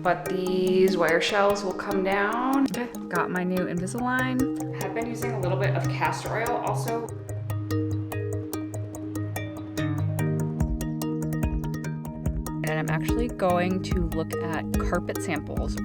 but these wire shells will come down. Got my new Invisalign. I've been using a little bit of castor oil also. And I'm actually going to look at carpet samples.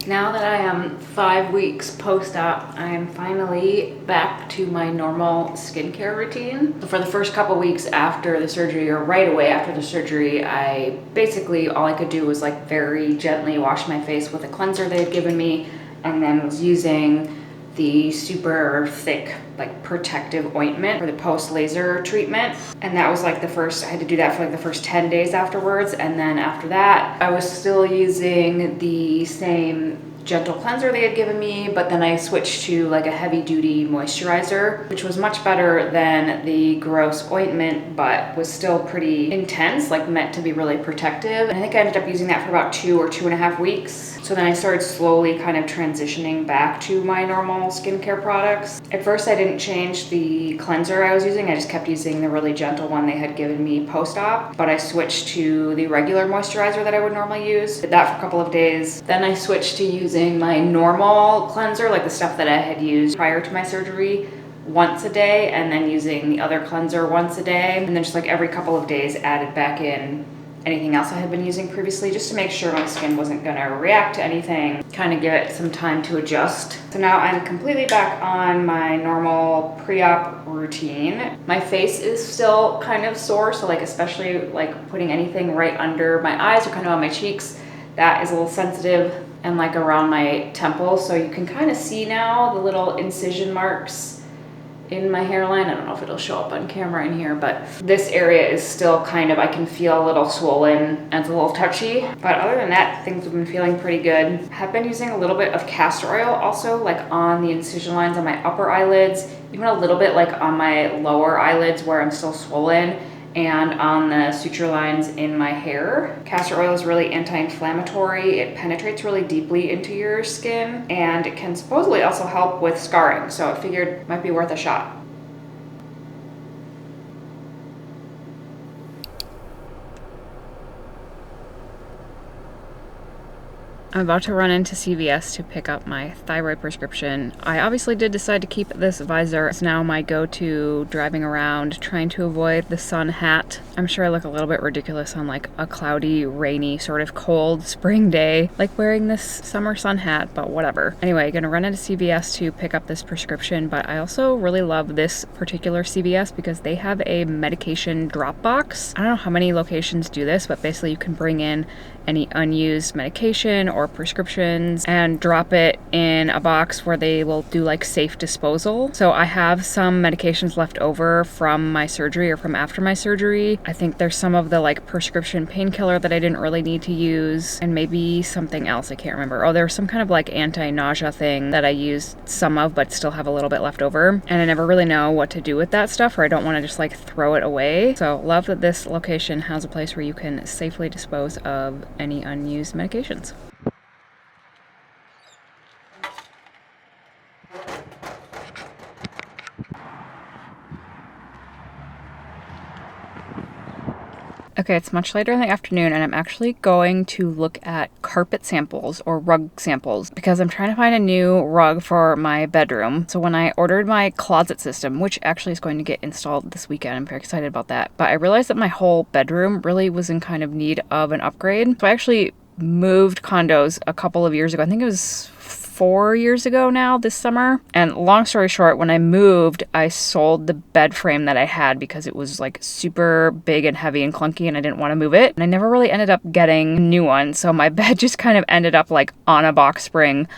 Now that I am 5 weeks post-op, I am finally back to my normal skincare routine. For the first couple weeks after the surgery, or right away after the surgery, I basically, all I could do was like very gently wash my face with a cleanser they had given me, and then was using the super thick like protective ointment for the post-laser treatment. And that was like the first, I had to do that for like the first 10 days afterwards. And then after that, I was still using the same gentle cleanser they had given me, but then I switched to like a heavy duty moisturizer, which was much better than the gross ointment, but was still pretty intense, like meant to be really protective. And I think I ended up using that for about 2 or 2.5 weeks. So then I started slowly kind of transitioning back to my normal skincare products. At first I didn't change the cleanser I was using, I just kept using the really gentle one they had given me post-op, but I switched to the regular moisturizer that I would normally use. Did that for a couple of days. Then I switched to using my normal cleanser, like the stuff that I had used prior to my surgery, once a day, and then using the other cleanser once a day. And then just like every couple of days added back in anything else I had been using previously, just to make sure my skin wasn't gonna react to anything, kind of give it some time to adjust. So now I'm completely back on my normal pre-op routine. My face is still kind of sore, so like especially like putting anything right under my eyes or kind of on my cheeks, that is a little sensitive, and like around my temples. So you can kind of see now the little incision marks in my hairline. I don't know if it'll show up on camera in here, but this area is still kind of, I can feel a little swollen and it's a little touchy. But other than that, things have been feeling pretty good. I have been using a little bit of castor oil also, like on the incision lines on my upper eyelids, even a little bit like on my lower eyelids where I'm still swollen, and on the suture lines in my hair. Castor oil is really anti-inflammatory. It penetrates really deeply into your skin, and it can supposedly also help with scarring. So I figured it might be worth a shot. I'm about to run into CVS to pick up my thyroid prescription. I obviously did decide to keep this visor. It's now my go-to driving around, trying to avoid the sun hat. I'm sure I look a little bit ridiculous on like a cloudy, rainy, sort of cold spring day, like wearing this summer sun hat, but whatever. Anyway, gonna run into CVS to pick up this prescription, but I also really love this particular CVS because they have a medication drop box. I don't know how many locations do this, but basically you can bring in any unused medication or prescriptions and drop it in a box where they will do like safe disposal. So I have some medications left over from my surgery or from after my surgery. I think there's some of the like prescription painkiller that I didn't really need to use, and maybe something else, I can't remember. Oh, there's some kind of like anti-nausea thing that I used some of but still have a little bit left over, and I never really know what to do with that stuff, or I don't want to just like throw it away. So love that this location has a place where you can safely dispose of any unused medications. Okay, it's much later in the afternoon and I'm actually going to look at carpet samples or rug samples because I'm trying to find a new rug for my bedroom. So when I ordered my closet system, which actually is going to get installed this weekend, I'm very excited about that. But I realized that my whole bedroom really was in kind of need of an upgrade. So I actually moved condos a couple of years ago. I think it was 4 years ago now this summer. And long story short, when I moved, I sold the bed frame that I had because it was like super big and heavy and clunky and I didn't want to move it. And I never really ended up getting a new one. So my bed just kind of ended up like on a box spring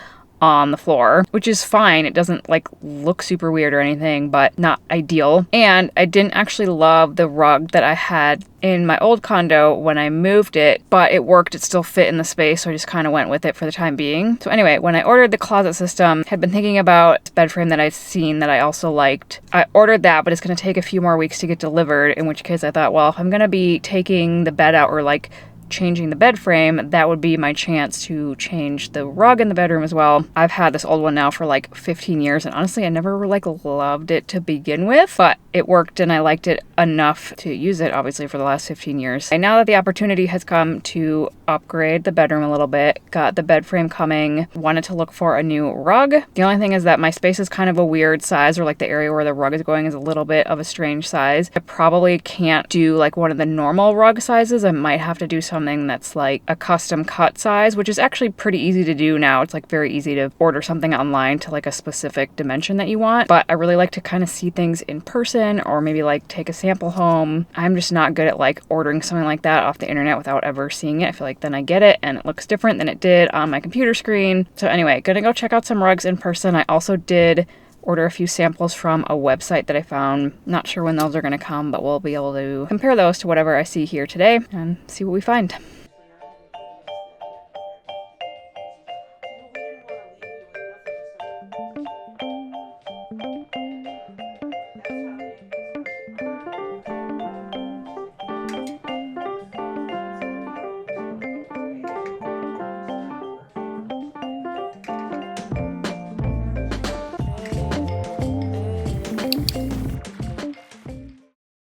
on the floor, which is fine. It doesn't like look super weird or anything, but not ideal. And I didn't actually love the rug that I had in my old condo when I moved it, but it worked. It still fit in the space, so I just kind of went with it for the time being. So anyway, when I ordered the closet system, I had been thinking about the bed frame that I'd seen that I also liked. I ordered that, but it's going to take a few more weeks to get delivered, in which case I thought, well, if I'm going to be taking the bed out or like changing the bed frame, that would be my chance to change the rug in the bedroom as well. I've had this old one now for like 15 years and honestly I never like loved it to begin with, but it worked and I liked it enough to use it obviously for the last 15 years. And now that the opportunity has come to upgrade the bedroom a little bit, got the bed frame coming, wanted to look for a new rug. The only thing is that my space is kind of a weird size, or like the area where the rug is going is a little bit of a strange size. I probably can't do like one of the normal rug sizes. I might have to do something that's like a custom cut size, which is actually pretty easy to do now. It's like very easy to order something online to like a specific dimension that you want. But I really like to kind of see things in person or maybe like take a sample home. I'm just not good at like ordering something like that off the internet without ever seeing it. I feel like then I get it and it looks different than it did on my computer screen. So anyway, gonna go check out some rugs in person. I also did order a few samples from a website that I found. Not sure when those are gonna come, but we'll be able to compare those to whatever I see here today and see what we find.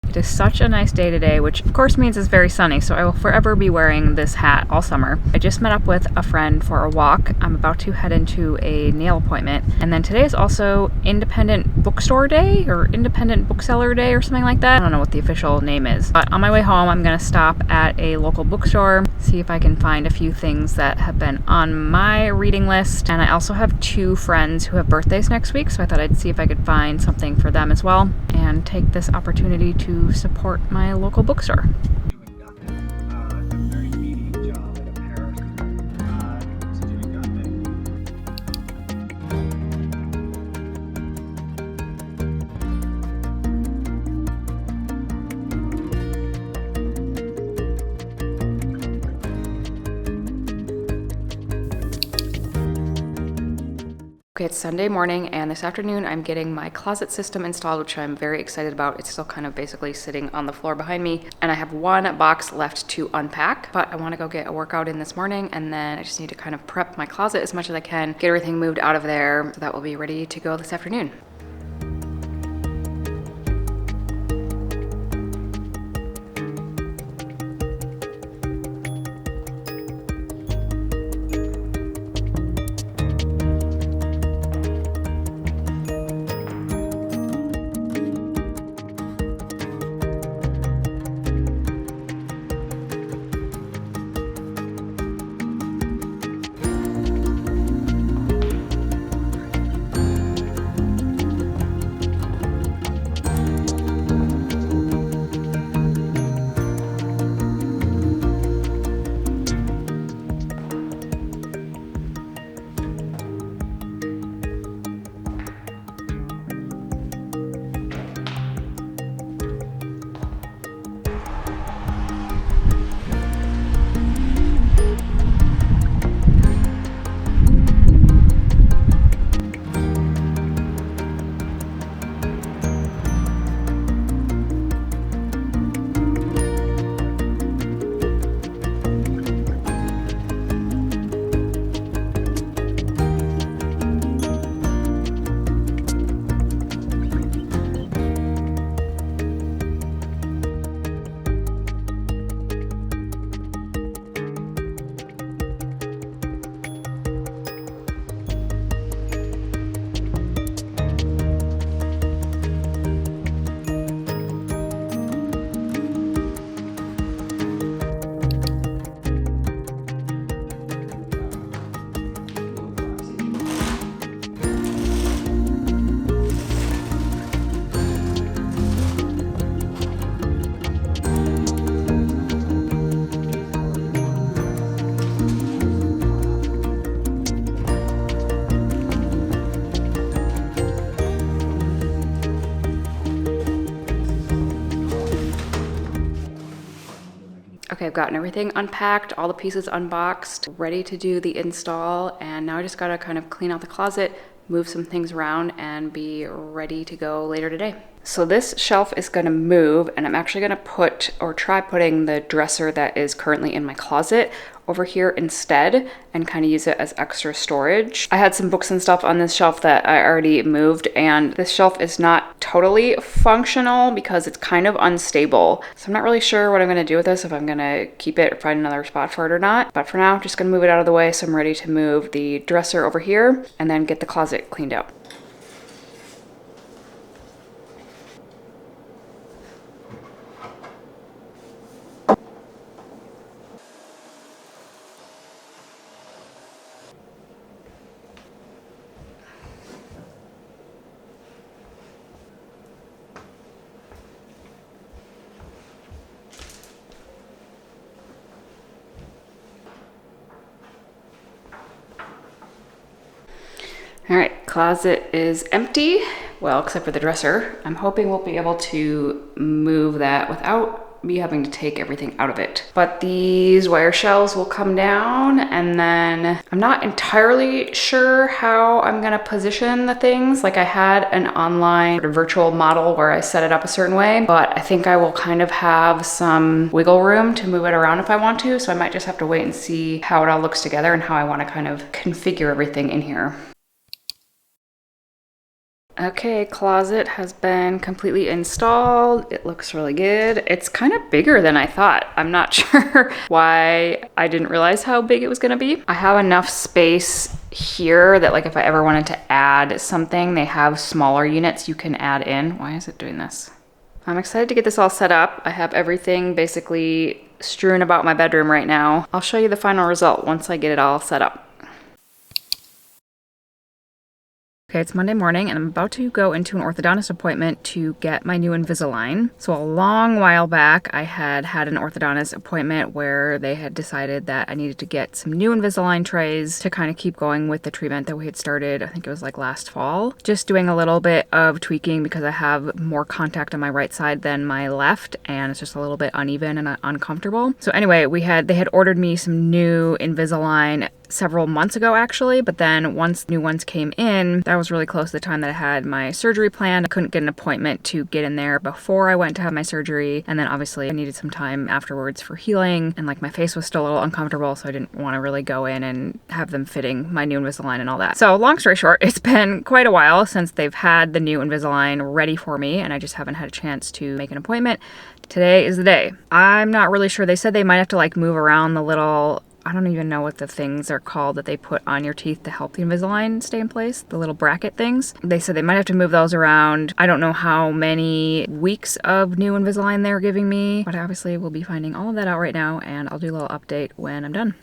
It is such a nice day today, which of course means it's very sunny, so I will forever be wearing this hat all summer. I just met up with a friend for a walk. I'm about to head into a nail appointment. And then today is also Independent Bookstore Day or Independent Bookseller Day or something like that. I don't know what the official name is. But on my way home, I'm gonna stop at a local bookstore, see if I can find a few things that have been on my reading list. And I also have 2 friends who have birthdays next week, so I thought I'd see if I could find something for them as well and take this opportunity to support my local bookstore. Okay, it's Sunday morning and this afternoon I'm getting my closet system installed, which I'm very excited about. It's still kind of basically sitting on the floor behind me and I have 1 box left to unpack, but I want to go get a workout in this morning and then I just need to kind of prep my closet as much as I can, get everything moved out of there so that will be ready to go this afternoon. I've gotten everything unpacked, all the pieces unboxed, ready to do the install, and now I just gotta kind of clean out the closet, move some things around, and be ready to go later today. So this shelf is gonna move, and I'm actually gonna put, or try putting, the dresser that is currently in my closet over here instead and kind of use it as extra storage. I had some books and stuff on this shelf that I already moved, and this shelf is not totally functional because it's kind of unstable. So I'm not really sure what I'm gonna do with this, if I'm gonna keep it or find another spot for it or not. But for now, I'm just gonna move it out of the way so I'm ready to move the dresser over here and then get the closet cleaned out. All right, closet is empty. Well, except for the dresser. I'm hoping we'll be able to move that without me having to take everything out of it. But these wire shelves will come down, and then I'm not entirely sure how I'm gonna position the things. Like, I had an online virtual model where I set it up a certain way, but I think I will kind of have some wiggle room to move it around if I want to. So I might just have to wait and see how it all looks together and how I wanna kind of configure everything in here. Okay, closet has been completely installed. It looks really good. It's kind of bigger than I thought. I'm not sure why I didn't realize how big it was gonna be. I have enough space here that, like, if I ever wanted to add something, they have smaller units you can add in. Why is it doing this? I'm excited to get this all set up. I have everything basically strewn about my bedroom right now. I'll show you the final result once I get it all set up. Okay, it's Monday morning and I'm about to go into an orthodontist appointment to get my new Invisalign. So a long while back, I had an orthodontist appointment where they had decided that I needed to get some new Invisalign trays to kind of keep going with the treatment that we had started, I think it was like last fall. Just doing a little bit of tweaking because I have more contact on my right side than my left, and it's just a little bit uneven and uncomfortable. So anyway, they had ordered me some new Invisalign several months ago actually, but then once new ones came in, that was really close to the time that I had my surgery planned. I couldn't get an appointment to get in there before I went to have my surgery, and then obviously I needed some time afterwards for healing, and like my face was still a little uncomfortable, so I didn't want to really go in and have them fitting my new Invisalign and all that. So long story short, it's been quite a while since they've had the new Invisalign ready for me, and I just haven't had a chance to make an appointment. Today is the day. I'm not really sure. They said they might have to like move around the little, I don't even know what the things are called that they put on your teeth to help the Invisalign stay in place, the little bracket things. They said they might have to move those around. I don't know how many weeks of new Invisalign they're giving me, but obviously we'll be finding all of that out right now, and I'll do a little update when I'm done.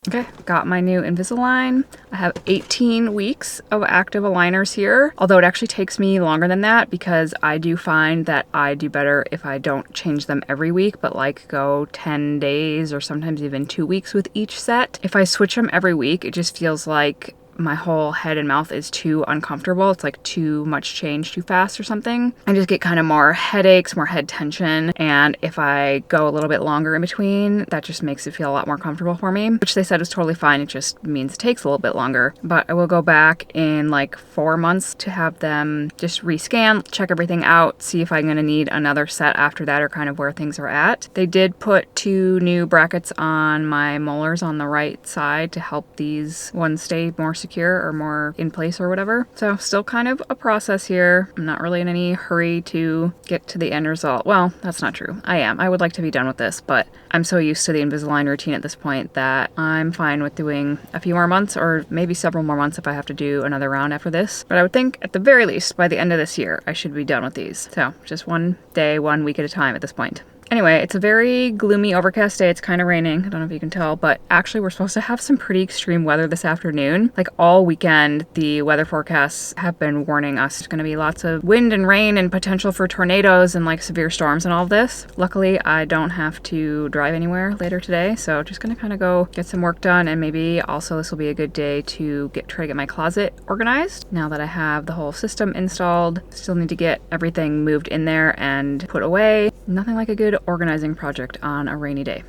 Okay, got my new Invisalign. I have 18 weeks of active aligners here, although it actually takes me longer than that because I do find that I do better if I don't change them every week, but like go 10 days or sometimes even 2 weeks with each set. If I switch them every week, it just feels like my whole head and mouth is too uncomfortable. It's like too much change too fast or something. I just get kind of more headaches, more head tension. And if I go a little bit longer in between, that just makes it feel a lot more comfortable for me, which they said is totally fine. It just means it takes a little bit longer. But I will go back in like 4 months to have them just rescan, check everything out, see if I'm gonna need another set after that or kind of where things are at. They did put 2 new brackets on my molars on the right side to help these ones stay more secure or more in place or whatever. So still kind of a process here. I'm not really in any hurry to get to the end result. Well, that's not true. I would like to be done with this, but I'm so used to the Invisalign routine at this point that I'm fine with doing a few more months or maybe several more months if I have to do another round after this. But I would think at the very least by the end of this year, I should be done with these. So just one day, 1 week at a time at this point. Anyway, it's a very gloomy, overcast day. It's kind of raining. I don't know if you can tell, but actually we're supposed to have some pretty extreme weather this afternoon. Like all weekend, the weather forecasts have been warning us. There's going to be lots of wind and rain and potential for tornadoes and like severe storms and all of this. Luckily, I don't have to drive anywhere later today, so just going to kind of go get some work done, and maybe also this will be a good day to try to get my closet organized. Now that I have the whole system installed, still need to get everything moved in there and put away. Nothing like a good organizing project on a rainy day.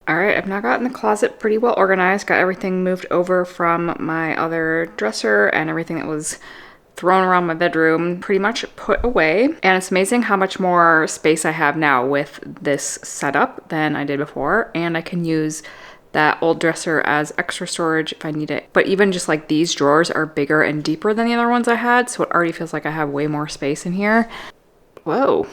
All right, I've now gotten the closet pretty well organized, got everything moved over from my other dresser and everything that was thrown around my bedroom pretty much put away. And it's amazing how much more space I have now with this setup than I did before. And I can use that old dresser as extra storage if I need it. But even just like these drawers are bigger and deeper than the other ones I had, so it already feels like I have way more space in here. Whoa.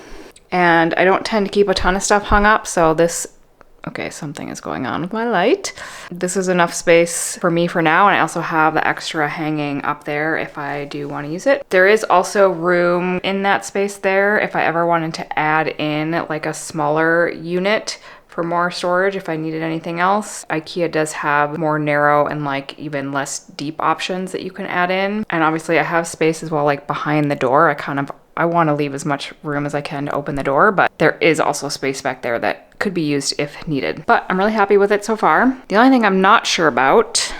And I don't tend to keep a ton of stuff hung up, so this, okay, something is going on with my light. This is enough space for me for now, and I also have the extra hanging up there if I do want to use it. There is also room in that space there if I ever wanted to add in like a smaller unit for more storage if I needed anything else. IKEA does have more narrow and like even less deep options that you can add in. And obviously I have space as well, like behind the door. I want to leave as much room as I can to open the door, but there is also space back there that could be used if needed. But I'm really happy with it so far. The only thing I'm not sure about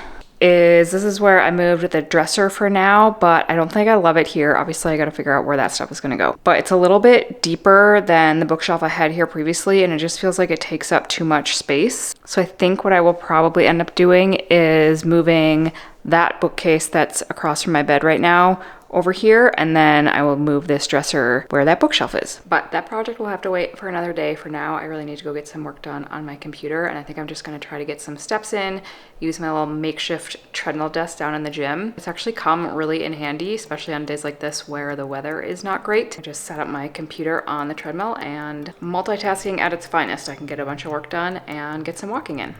is this is where I moved the dresser for now, but I don't think I love it here. Obviously, I got to figure out where that stuff is going to go. But it's a little bit deeper than the bookshelf I had here previously, and it just feels like it takes up too much space. So I think what I will probably end up doing is moving that bookcase that's across from my bed right now over here, and then I will move this dresser where that bookshelf is. But that project will have to wait for another day. For now, I really need to go get some work done on my computer, and I think I'm just gonna try to get some steps in, use my little makeshift treadmill desk down in the gym. It's actually come really in handy, especially on days like this where the weather is not great. I just set up my computer on the treadmill, and multitasking at its finest. I can get a bunch of work done and get some walking in.